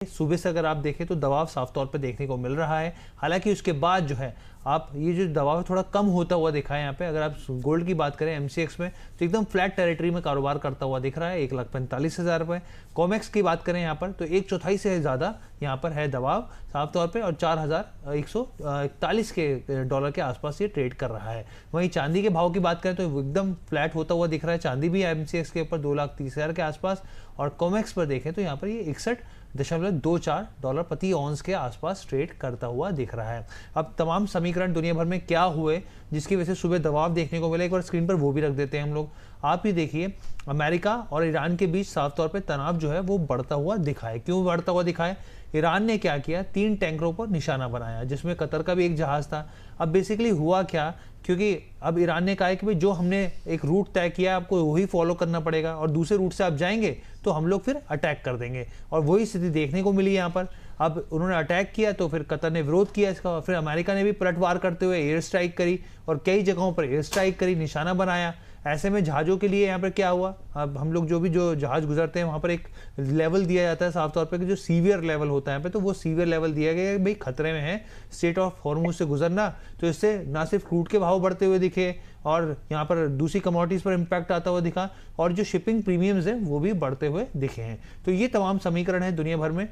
सुबह से अगर आप देखें तो दबाव साफ तौर पे देखने को मिल रहा है। हालांकि उसके बाद जो है आप ये जो दबाव है थोड़ा कम होता हुआ दिखा है यहाँ पे। अगर आप गोल्ड की बात करें एमसीएक्स में तो एकदम फ्लैट टेरिटरी में कारोबार करता हुआ दिख रहा है 1,45,000 रुपये। कॉमेक्स की बात करें यहाँ पर तो 1/4 से ज़्यादा यहाँ पर है दबाव साफ तौर पे और 4,141 के डॉलर के आसपास ये ट्रेड कर रहा है। वहीं चांदी के भाव की बात करें तो एकदम फ्लैट होता हुआ दिख रहा है। चांदी भी एमसीएक्स के ऊपर 2,30,000 के आसपास और कॉमेक्स पर देखें तो यहाँ पर ये 61.24 डॉलर प्रति ऑन्स के आसपास ट्रेड करता हुआ दिख रहा है। अब तमाम समीकरण दुनिया भर में क्या हुए जिसकी वजह से सुबह दबाव देखने को मिला, एक बार स्क्रीन पर वो भी रख देते हैं हम लोग। आप ही देखिए, अमेरिका और ईरान के बीच साफ तौर पे तनाव जो है वो बढ़ता हुआ दिखा है। क्यों बढ़ता हुआ दिखा है? ईरान ने क्या किया, 3 टैंकरों पर निशाना बनाया जिसमें कतर का भी एक जहाज था। अब बेसिकली हुआ क्या, क्योंकि अब ईरान ने कहा है कि भाई जो हमने एक रूट तय किया आपको वही फॉलो करना पड़ेगा और दूसरे रूट से आप जाएंगे तो हम लोग फिर अटैक कर देंगे, और वही स्थिति देखने को मिली यहाँ पर। अब उन्होंने अटैक किया तो फिर कतर ने विरोध किया इसका, और फिर अमेरिका ने भी पलटवार करते हुए एयर स्ट्राइक करी और कई जगहों पर एयर स्ट्राइक करी, निशाना बनाया। ऐसे में जहाज़ों के लिए यहाँ पर क्या हुआ, अब हम लोग जो जहाज़ गुजरते हैं वहाँ पर एक लेवल दिया जाता है साफ तौर पे कि जो सीवियर लेवल होता है यहाँ पे, तो वो सीवियर लेवल दिया गया है भाई खतरे में है स्ट्रेट ऑफ हॉर्मुज से गुजरना। तो इससे ना सिर्फ क्रूड के भाव बढ़ते हुए दिखे और यहाँ पर दूसरी कमोडिटीज़ पर इम्पैक्ट आता हुआ दिखा, और जो शिपिंग प्रीमियम्स हैं वो भी बढ़ते हुए दिखे हैं। तो ये तमाम समीकरण है दुनिया भर में,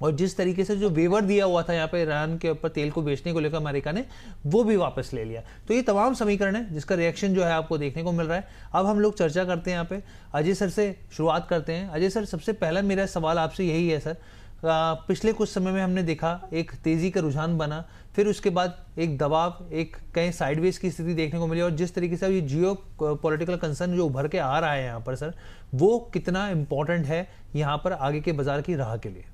और जिस तरीके से जो वेवर दिया हुआ था यहाँ पे ईरान के ऊपर तेल को बेचने को लेकर अमेरिका ने, वो भी वापस ले लिया। तो ये तमाम समीकरण है जिसका रिएक्शन जो है आपको देखने को मिल रहा है। अब हम लोग चर्चा करते हैं यहाँ पे, अजय सर से शुरुआत करते हैं। अजय सर, सबसे पहला मेरा सवाल आपसे यही है सर, पिछले कुछ समय में हमने देखा एक तेजी का रुझान बना, फिर उसके बाद एक दबाव, एक कहीं साइडवेज की स्थिति देखने को मिली, और जिस तरीके से ये जियो पॉलिटिकल कंसर्न जो उभर के आ रहा है यहाँ पर सर, वो कितना इंपॉर्टेंट है यहाँ पर आगे के बाजार की राह के लिए?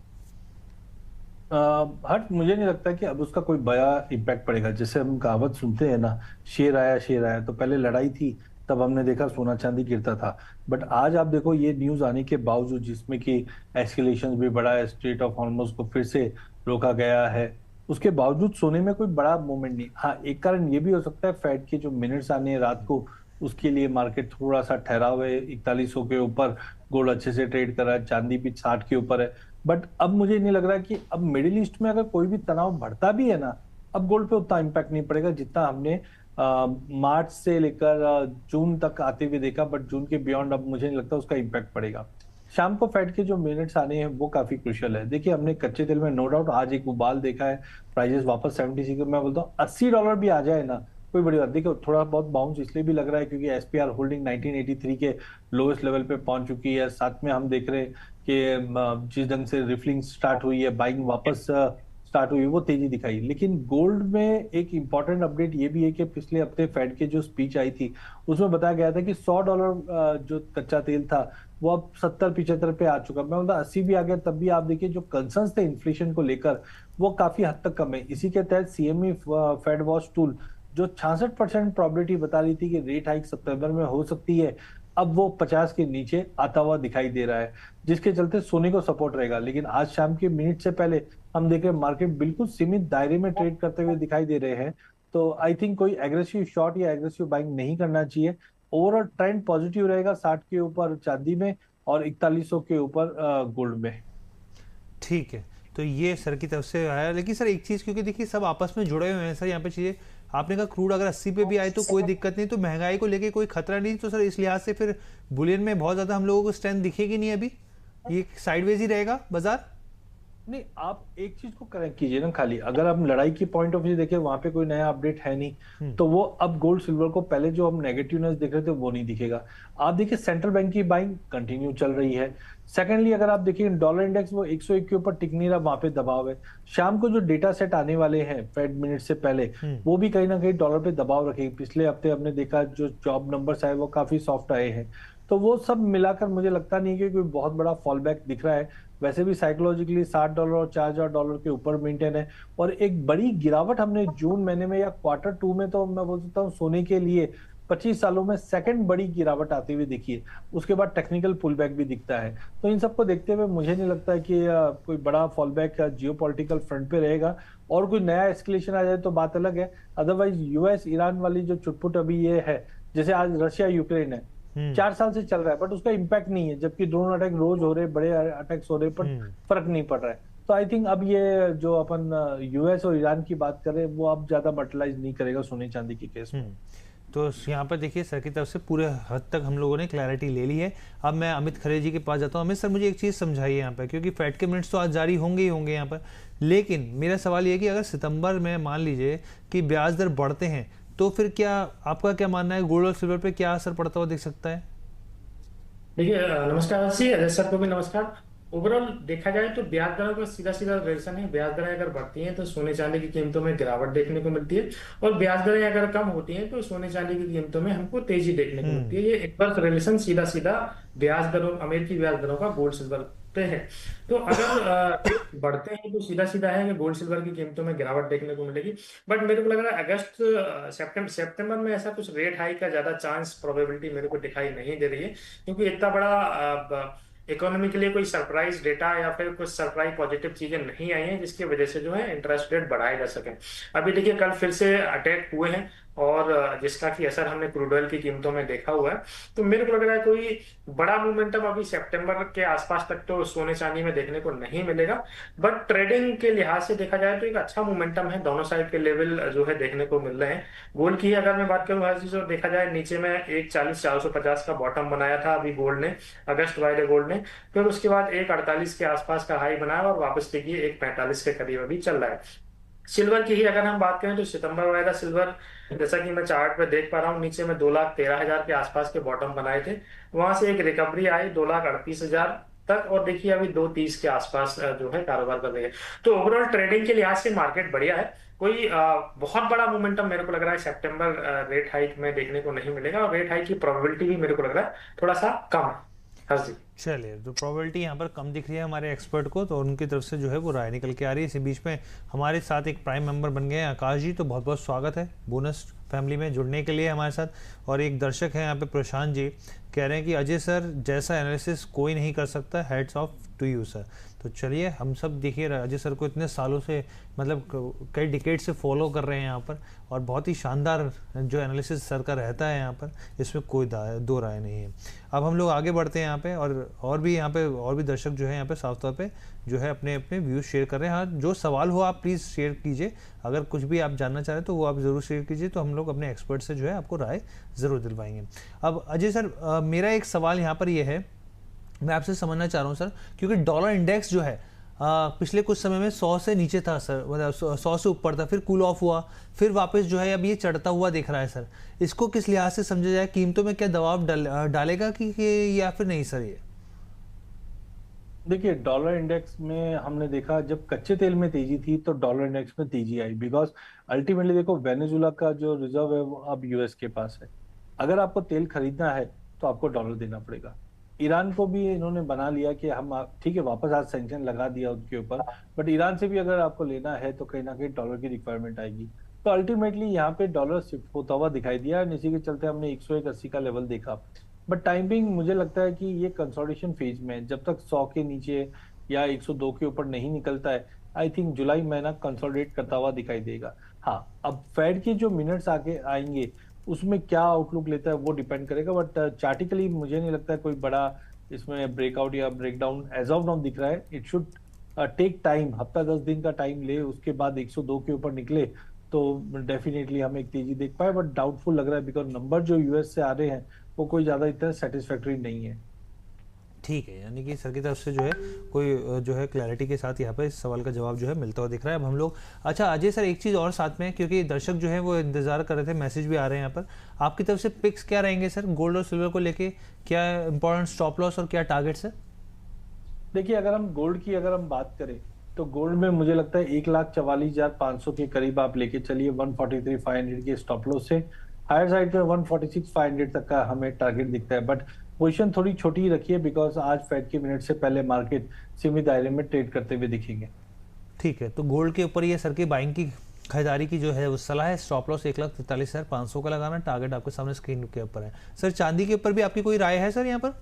हट मुझे नहीं लगता कि अब उसका कोई बड़ा इम्पैक्ट पड़ेगा। जैसे हम कहावत सुनते हैं ना, शेर आया शेर आया, तो पहले लड़ाई थी तब हमने देखा सोना चांदी गिरता था। बट आज आप देखो ये न्यूज आने के बावजूद, जिसमें कि एस्केलेशन भी बढ़ा है, स्ट्रेट ऑफ हॉर्मुज को फिर से रोका गया है, उसके बावजूद सोने में कोई बड़ा मूवमेंट नहीं। हाँ, एक कारण ये भी हो सकता है फेड के जो मिनट्स आने हैं रात को, उसके लिए मार्केट थोड़ा सा ठहरा हुआ है। 4100 के ऊपर गोल्ड अच्छे से ट्रेड कर रहा है, चांदी भी 60 के ऊपर है। बट अब मुझे नहीं लग रहा कि अब मिडिल ईस्ट में अगर कोई भी तनाव बढ़ता भी है ना, अब गोल्ड पे उतना इम्पैक्ट नहीं पड़ेगा जितना हमने मार्च से लेकर जून तक आते हुए देखा। बट जून के बियॉन्ड अब मुझे नहीं लगता उसका इम्पैक्ट पड़ेगा। शाम को फेड के जो मिनट्स आने हैं वो काफी क्रुशियल है। देखिए, हमने कच्चे तेल में नो डाउट आज एक उबाल देखा है, प्राइजेस वापस 76, मैं बोलता हूँ $80 भी आ जाए ना, कोई बड़ी बात। देखिए, थोड़ा बहुत बाउंस इसलिए भी लग रहा है क्योंकि एसपीआर होल्डिंग 1983 के लोएस्ट लेवल पे पहुंच चुकी है। साथ में हम देख रहे हैं कि जिस ढंग से रिफलिंग स्टार्ट हुई है, बाइंग वापस स्टार्ट हुई, वो तेजी दिखाई। लेकिन गोल्ड में एक इंपॉर्टेंट अपडेट ये भी है कि पिछले हफ्ते फेड के जो स्पीच आई थी उसमें बताया गया था कि $100 जो कच्चा तेल था वो अब 70-75 पे आ चुका। मैं बोलता 80 भी आ गया तब भी आप देखिए जो कंसर्न्स थे इन्फ्लेशन को लेकर वो काफी हद तक कम है। इसी के तहत सीएमई फेड वॉच टूल जो 66% प्रोबेबिलिटी बता रही थी कि रेट हाइक सितंबर में हो सकती है, अब वो 50 के नीचे आता हुआ दिखाई दे रहा है, जिसके चलते सोने को सपोर्ट रहेगा। लेकिन आज शाम के मिनट से पहले हम देख रहे हैं मार्केट बिल्कुल सीमित दायरे में ट्रेड करते हुए दिखाई दे रहे हैं। तो आई थिंक कोई एग्रेसिव शॉर्ट या एग्रेसिव बाइंग नहीं करना चाहिए। ओवरऑल ट्रेंड पॉजिटिव रहेगा 60 के ऊपर चांदी में और 4100 के ऊपर गोल्ड में। ठीक है, तो ये सर की तरफ से आया। लेकिन सर एक चीज़, क्योंकि देखिए सब आपस में जुड़े हुए हैं सर यहाँ पे चीज़ें, आपने कहा क्रूड अगर 80 पे भी आए तो कोई दिक्कत नहीं, तो महंगाई को लेके कोई खतरा नहीं, तो सर इस लिहाज से फिर बुलियन में बहुत ज़्यादा हम लोगों को स्ट्रेंथ दिखेगी नहीं अभी, ये साइडवेज ही रहेगा बाजार? नहीं, आप एक चीज को करेक्ट कीजिए ना, खाली अगर हम लड़ाई की पॉइंट ऑफ व्यू देखें वहां पे कोई नया अपडेट है नहीं, तो वो अब गोल्ड सिल्वर को पहले जो हम नेगेटिवनेस देख रहे थे वो नहीं दिखेगा। आप देखिए सेंट्रल बैंक की बाइंग कंटिन्यू चल रही है। सेकेंडली अगर आप देखिए डॉलर इंडेक्स वो 101 के ऊपर टिक नहीं रहा, वहां पे दबाव है। शाम को जो डेटा सेट आने वाले हैं फेड मिनट से पहले, वो भी कहीं ना कहीं डॉलर पे दबाव रखेगी। पिछले हफ्ते हमने देखा जो जॉब नंबर्स आए वो काफी सॉफ्ट आए हैं। तो वो सब मिलाकर मुझे लगता नहीं है कि कोई बहुत बड़ा फॉल बैक दिख रहा है। वैसे भी साइकोलॉजिकली $60 और $4,000 के ऊपर मेंटेन है। और एक बड़ी गिरावट हमने जून महीने में या क्वार्टर 2 में, तो मैं बोल सकता हूँ सोने के लिए 25 सालों में सेकंड बड़ी गिरावट आती हुई दिखी है। उसके बाद टेक्निकल पुल बैक भी दिखता है। तो इन सबको देखते हुए मुझे नहीं लगता है कि कोई बड़ा फॉल बैक जियो पॉलिटिकल फ्रंट पे रहेगा। और कोई नया एस्केलेशन आ जाए तो बात अलग है। अदरवाइज यूएस ईरान वाली जो चुटपुट अभी ये है, जैसे आज रशिया यूक्रेन है, 4 साल से चल रहा है, बट उसका इम्पैक्ट नहीं है, जबकि ड्रोन अटैक रोज हो रहे, बड़े अटैक्स हो रहे, पर फर्क नहीं पड़ रहा है। तो आई थिंक अब ये जो अपन यूएस और ईरान की बात करें, वो अब ज्यादा मर्टलाइज नहीं करेगा सोने चांदी के केस में। तो यहाँ पर देखिए सर की तरफ से पूरे हद तक हम लोगों ने क्लैरिटी ले ली है। अब मैं अमित खरे जी के पास जाता हूँ। अमित सर, मुझे एक चीज़ समझाइए यहाँ पर, क्योंकि फेड के मिनट्स तो आज जारी होंगे ही होंगे यहाँ पर, लेकिन मेरा सवाल ये है कि अगर सितंबर में मान लीजिए कि ब्याज दर बढ़ते हैं, तो फिर क्या आपका क्या मानना है, गोल्ड और सिल्वर पे क्या असर पड़ता हुआ दिख सकता है? देखिए, नमस्कार जी, अजय सर को भी नमस्कार। ओवरऑल देखा जाए तो ब्याज दरों का सीधा सीधा रिलेशन है। ब्याज दरें अगर बढ़ती हैं तो सोने चांदी की कीमतों में गिरावट देखने को मिलती है, और ब्याज दरें अगर कम होती हैं तो सोने चांदी की कीमतों में हमको तेजी देखने को मिलती है। ये इनवर्स रिलेशन सीधा सीधा ब्याज दरों, अमेरिकी ब्याज दरों का गोल्ड सिल्वर पे है। तो अगर रेट बढ़ते हैं तो सीधा सीधा है कि गोल्ड सिल्वर की कीमतों में गिरावट देखने को मिलेगी। बट मेरे को लग रहा है अगस्त सितंबर में ऐसा कुछ रेट हाइक का ज्यादा चांस, प्रोबेबिलिटी मेरे को दिखाई नहीं दे रही है, क्योंकि इतना बड़ा इकोनॉमी के लिए कोई सरप्राइज डेटा या फिर कुछ सरप्राइज पॉजिटिव चीजें नहीं आई हैं जिसकी वजह से जो है इंटरेस्ट रेट बढ़ाए जा सके। अभी देखिए, कल फिर से अटैक हुए हैं, और जिसका कि असर हमने क्रूड ऑयल की कीमतों में देखा हुआ है। तो मेरे को लग रहा है कोई बड़ा मोमेंटम अभी सितंबर के आसपास तक तो सोने चांदी में देखने को नहीं मिलेगा। बट ट्रेडिंग के लिहाज से देखा जाए तो एक अच्छा मोमेंटम है, दोनों साइड के लेवल जो है देखने को मिल रहे हैं। गोल्ड की अगर मैं बात करूं, हर चीज देखा जाए, नीचे में 140-450 का बॉटम बनाया था अभी गोल्ड ने, अगस्त वाले गोल्ड ने। फिर उसके बाद 148 के आसपास का हाई बनाया, और वापस देखिए 145 के करीब अभी चल रहा है। सिल्वर की ही अगर हम बात करें तो सितंबर वाला सिल्वर, जैसा कि मैं चार्ट पे देख पा रहा हूँ, नीचे में 2,13,000 के आसपास के बॉटम बनाए थे, वहां से एक रिकवरी आई 2,38,000 तक, और देखिए अभी 2,30 के आसपास जो है कारोबार कर रही है। तो ओवरऑल ट्रेडिंग के लिहाज से मार्केट बढ़िया है। कोई बहुत बड़ा मोमेंटम मेरे को लग रहा है सितंबर रेट हाइक में देखने को नहीं मिलेगा, और रेट हाइक की प्रोबेबिलिटी भी मेरे को लग रहा है थोड़ा सा कम है। हाँ जी। चलिए, तो प्रोबेबिलिटी यहाँ पर कम दिख रही है हमारे एक्सपर्ट को, तो उनकी तरफ से जो है वो राय निकल के आ रही है। इसी बीच में हमारे साथ एक प्राइम मेंबर बन गए हैं आकाश जी, तो बहुत बहुत स्वागत है बोनस फैमिली में जुड़ने के लिए हमारे साथ। और एक दर्शक है यहाँ पे प्रशांत जी, कह रहे हैं कि अजय सर जैसा एनालिसिस कोई नहीं कर सकता, hats off to you sir. तो चलिए, हम सब देखिए अजय सर को इतने सालों से, मतलब कई डिकेड से फॉलो कर रहे हैं यहाँ पर, और बहुत ही शानदार जो एनालिसिस सर का रहता है यहाँ पर, इसमें कोई दो राय नहीं है। अब हम लोग आगे बढ़ते हैं यहाँ पे, और भी यहाँ पे और भी दर्शक जो है यहाँ पे साफ तौर पे जो है अपने अपने व्यूज शेयर कर रहे हैं। हाँ, जो सवाल हो आप प्लीज़ शेयर कीजिए, अगर कुछ भी आप जानना चाह रहे हैं तो वो आप ज़रूर शेयर कीजिए, तो हम लोग अपने एक्सपर्ट से जो है आपको राय ज़रूर दिलवाएंगे। अब अजय सर, मेरा एक सवाल यहाँ पर ये है, मैं आपसे समझना चाह रहा हूँ सर, क्योंकि डॉलर इंडेक्स जो है पिछले कुछ समय में 100 से नीचे था सर, मतलब 100 से ऊपर था, फिर कूल ऑफ हुआ, फिर वापस जो है अब ये चढ़ता हुआ दिख रहा है सर। इसको किस लिहाज से समझा जाए, कीमतों में क्या दबाव डालेगा कि या फिर नहीं सर? ये देखिए, डॉलर इंडेक्स में हमने देखा जब कच्चे तेल में तेजी थी तो डॉलर इंडेक्स में तेजी आई, बिकॉज अल्टीमेटली देखो वेनेजुला का जो रिजर्व है वो अब यूएस के पास है। अगर आपको तेल खरीदना है तो आपको डॉलर देना पड़ेगा। ईरान को भी इन्होंने बना लिया कि हम ठीक है, वापस आज सैंक्शन लगा दिया उनके ऊपर, बट ईरान से भी अगर आपको लेना है तो कहीं ना कहीं डॉलर की रिक्वायरमेंट आएगी। तो अल्टीमेटली यहाँ पे डॉलर शिफ्ट होता हुआ दिखाई दिया, और इसी के चलते हमने 101.80 का लेवल देखा। बट टाइमिंग मुझे लगता है कि ये कंसोलिडेशन फेज में है, जब तक 100 के नीचे या 102 के ऊपर नहीं निकलता है, आई थिंक जुलाई महीना कंसोलिडेट करता हुआ दिखाई देगा। हाँ, अब फेड के जो मिनट्स आगे आएंगे उसमें क्या आउटलुक लेता है वो डिपेंड करेगा, बट चार्टिकली मुझे नहीं लगता है कोई बड़ा इसमें ब्रेकआउट या ब्रेकडाउन एज ऑफ नाउ दिख रहा है। इट शुड टेक टाइम, हफ्ता 10 दिन का टाइम ले, उसके बाद 102 के ऊपर निकले तो डेफिनेटली हम एक तेजी देख पाए, बट डाउटफुल लग रहा है बिकॉज नंबर जो यूएस से आ रहे हैं वो कोई ज्यादा इतना सेटिस्फैक्टरी नहीं है। ठीक है, यानी कि सर की तरफ से जो है कोई जो है क्लैरिटी के साथ यहाँ पे इस सवाल का जवाब जो है मिलता हुआ दिख रहा है। अब हम लोग, अच्छा अजय सर, एक चीज़ और साथ में, क्योंकि दर्शक जो है वो इंतजार कर रहे थे, मैसेज भी आ रहे हैं यहाँ पर, आपकी तरफ से पिक्स क्या रहेंगे सर गोल्ड और सिल्वर को लेके? क्या इंपॉर्टेंट स्टॉप लॉस और क्या टारगेट्स है? देखिए, अगर हम गोल्ड की अगर हम बात करें तो गोल्ड में मुझे लगता है 1,44,500 के करीब आप लेके चलिए, 143,500 के स्टॉप लॉस से। हायर साइड पे 146,500 तक का हमें टारगेट दिखता है, बट पोजीशन थोड़ी छोटी ही रखिए बिकॉज आज फेड के मिनट से पहले मार्केट सीमित दायरे में ट्रेड करते हुए दिखेंगे। ठीक है, तो गोल्ड के ऊपर ये सर की बाइंग की खरीदारी की जो है वो सलाह है। स्टॉप लॉस 1,43,500 का लगाना, टारगेट आपके सामने स्क्रीन के ऊपर है। सर चांदी के ऊपर भी आपकी कोई राय है सर यहाँ पर?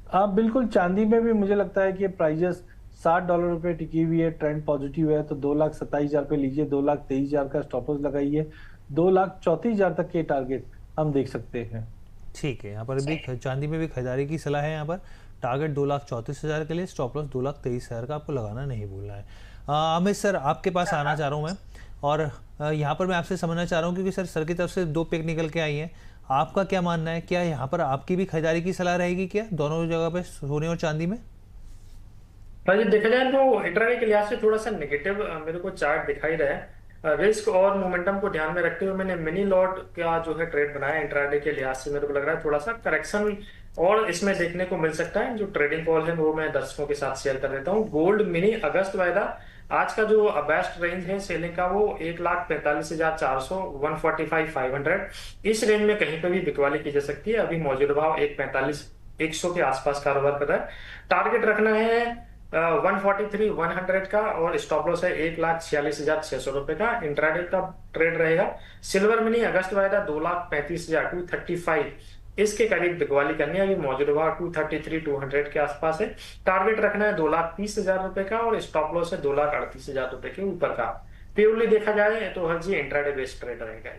हाँ बिल्कुल, चांदी में भी मुझे लगता है कि प्राइजेस $60 पे टिकी हुई है, ट्रेंड पॉजिटिव है, तो 2,27,000 पे लीजिए, 2,23,000 का स्टॉप लॉस लगाइए, 2,34,000 तक के टारगेट हम देख सकते हैं। ठीक है, यहाँ पर भी चांदी में भी खरीदारी की सलाह है। यहाँ पर टारगेट 2,34,000 के लिए, स्टॉप लॉस 2,23,000 का आपको लगाना नहीं भूलना है। अमित सर आपके पास आना चाह रहा हूँ मैं, और यहाँ पर मैं आपसे समझना चाह रहा हूँ क्योंकि सर की तरफ से 2 पिक निकल के आई हैं, आपका क्या मानना है? क्या यहाँ पर आपकी भी खरीदारी की सलाह रहेगी क्या दोनों जगह पे, सोने और चांदी में? भाई देखा जाए तो इंट्राडे के लिहाज से थोड़ा सा नेगेटिव मेरे को चार्ट दिखाई रहा है। रिस्क और मोमेंटम को ध्यान में रखते हुए मैंने मिनी लॉट का जो है ट्रेड बनाया इंट्राडे के लिहाज से। मेरे को लग रहा है थोड़ा सा करेक्शन और इसमें देखने को मिल सकता है। जो ट्रेडिंग कॉल है वो मैं दर्शकों के साथ शेयर कर देता हूँ। गोल्ड मिनी अगस्त वायदा, आज का जो बेस्ट रेंज है सेलिंग का वो 1,45,400, 145,500, इस रेंज में कहीं पे भी बिकवाली की जा सकती है। अभी मौजूदा भाव 1,45,100 के आसपास कारोबार कर रहा है। टारगेट रखना है 143,100 का, और स्टॉप लॉस है 1,46,600 रुपए का। इंट्राडे का ट्रेड रहेगा। सिल्वर मिनी अगस्त वायदा 2,35,000, 235 इसके करीब बिकवाली करनी है। अभी मौजूदा भाव 233,200 के आसपास है। टारगेट रखना है 2,30,000 रुपए का, और स्टॉप लॉस है 2,38,000 रुपए के ऊपर का। प्योरली देखा जाए तो हर जी इंट्राडे बेस्ड ट्रेड रहेगा।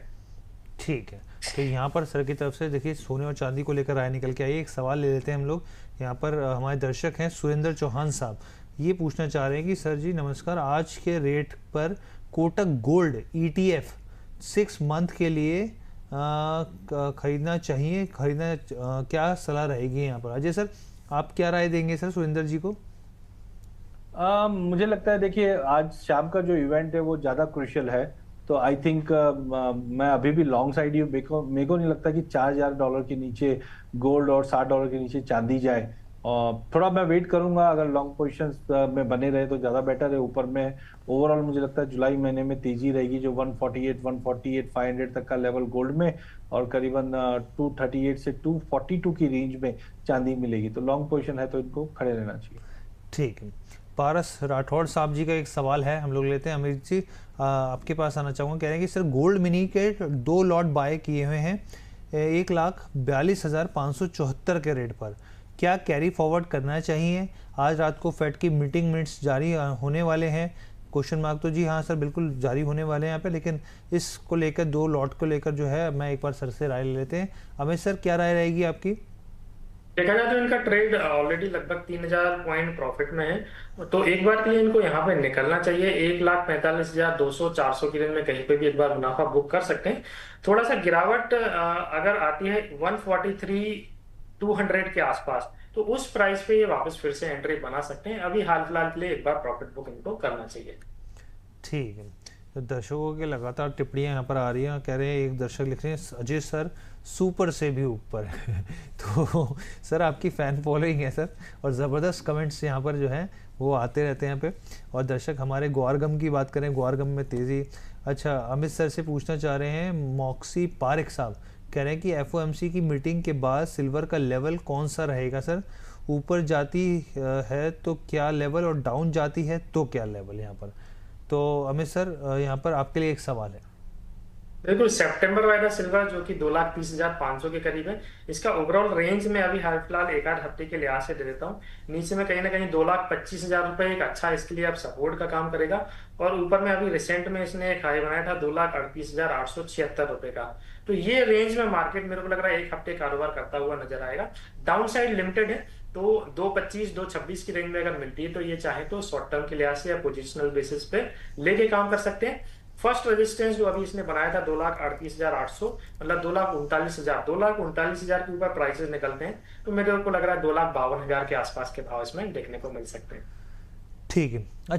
ठीक है, तो यहाँ पर सर की तरफ से देखिए सोने और चांदी को लेकर राय निकल के आई। एक सवाल ले लेते हैं हम लोग। यहाँ पर हमारे दर्शक हैं सुरेंद्र चौहान साहब, ये पूछना चाह रहे हैं कि सर जी नमस्कार, आज के रेट पर कोटक गोल्ड ETF 6 मंथ के लिए खरीदना चाहिए, क्या सलाह रहेगी यहाँ पर? अजय सर आप क्या राय देंगे सर सुरेंद्र जी को? मुझे लगता है देखिए आज शाम का जो इवेंट है वो ज्यादा क्रुशियल है, तो आई थिंक मैं अभी भी लॉन्ग साइड ही। मेरे को नहीं लगता कि $4,000 के नीचे गोल्ड और $60 के नीचे चांदी जाए। और थोड़ा मैं वेट करूंगा, अगर लॉन्ग पोजिशंस में बने रहे तो ज्यादा बेटर है। ऊपर में ओवरऑल मुझे लगता है जुलाई महीने में तेजी रहेगी, जो 148, तक का लेवल गोल्ड में, और करीबन 238 से 242 की रेंज में चांदी मिलेगी। तो लॉन्ग पोजिशन है तो इनको खड़े रहना चाहिए। ठीक है, पारस राठौड़ साहब जी का एक सवाल है, हम लोग लेते हैं। अमित जी आपके पास आना चाहूँगा, कह रहे हैं कि सर गोल्ड मिनी के 2 लॉट बाय किए हुए हैं 1,42,574 के रेट पर, क्या कैरी फॉरवर्ड करना चाहिए? आज रात को फेड की मीटिंग मिनट्स जारी होने वाले हैं, क्वेश्चन मार्क तो जी हाँ सर बिल्कुल जारी होने वाले हैं यहाँ पे, लेकिन इसको लेकर 2 लॉट को लेकर जो है मैं एक बार सर से राय ले लेते हैं। अमित सर क्या राय रहेगी आपकी? देखा जाए तो इनका ट्रेड ऑलरेडी लगभग 3,000 पॉइंट प्रॉफिट में है, तो एक बार के लिए इनको यहाँ पे निकलना चाहिए। 1,45,200, 400 की रेंज में कहीं पे भी एक बार मुनाफा बुक कर सकते हैं। थोड़ा सा गिरावट अगर आती है 143,200 के आसपास, तो उस प्राइस पे ये वापस फिर से एंट्री बना सकते हैं। अभी हाल फिलहाल के लिए एक बार प्रॉफिट बुक इनको करना चाहिए। ठीक है, तो दर्शकों के लगातार टिप्पणियां यहाँ पर आ रही हैं। कह रहे हैं, एक दर्शक लिख रहे हैं अजय सर सुपर से भी ऊपर तो सर आपकी फ़ैन फॉलोइंग है सर, और ज़बरदस्त कमेंट्स यहाँ पर जो हैं वो आते रहते हैं यहाँ पे। और दर्शक हमारे ग्वारगम की बात करें, ग्वारगम में तेज़ी। अच्छा, अमित सर से पूछना चाह रहे हैं मॉक्सी पारिक साहब, कह रहे हैं कि FOMC की मीटिंग के बाद सिल्वर का लेवल कौन सा रहेगा सर? ऊपर जाती है तो क्या लेवल, और डाउन जाती है तो क्या लेवल यहाँ पर? तो अमित सर यहाँ पर आपके लिए एक सवाल है। बिल्कुल, सितंबर वाला सिल्वर जो कि 2,30,500 के करीब है, इसका ओवरऑल रेंज में अभी हाल फिलहाल एक आध हफ्ते के लिहाज से दे देता हूँ। नीचे में कहीं ना कहीं 2,25,000 रुपए एक अच्छा इसके लिए अब सपोर्ट का काम करेगा, और ऊपर में अभी रिसेंट में इसने एक हाई बनाया था 2,38,876 रुपए का। तो ये रेंज में मार्केट मेरे को लग रहा है एक हफ्ते कारोबार करता हुआ नजर आएगा। डाउन साइड लिमिटेड है, तो 2,25, 2,26 की रेंज में अगर मिलती है तो ये चाहे तो शॉर्ट टर्म के लिहाज से या पोजिशनल बेसिस पे लेके काम कर सकते हैं। फर्स्ट रेजिस्टेंस जो अभी इसने बनाया था 2,38,800, मतलब 2,39,000, 2,39,000 के ऊपर प्राइसेस निकलते हैं, तो मेरे को लग रहा है 2,52,000 के आसपास के भाव इसमें देखने को मिल सकते हैं। ठीक है।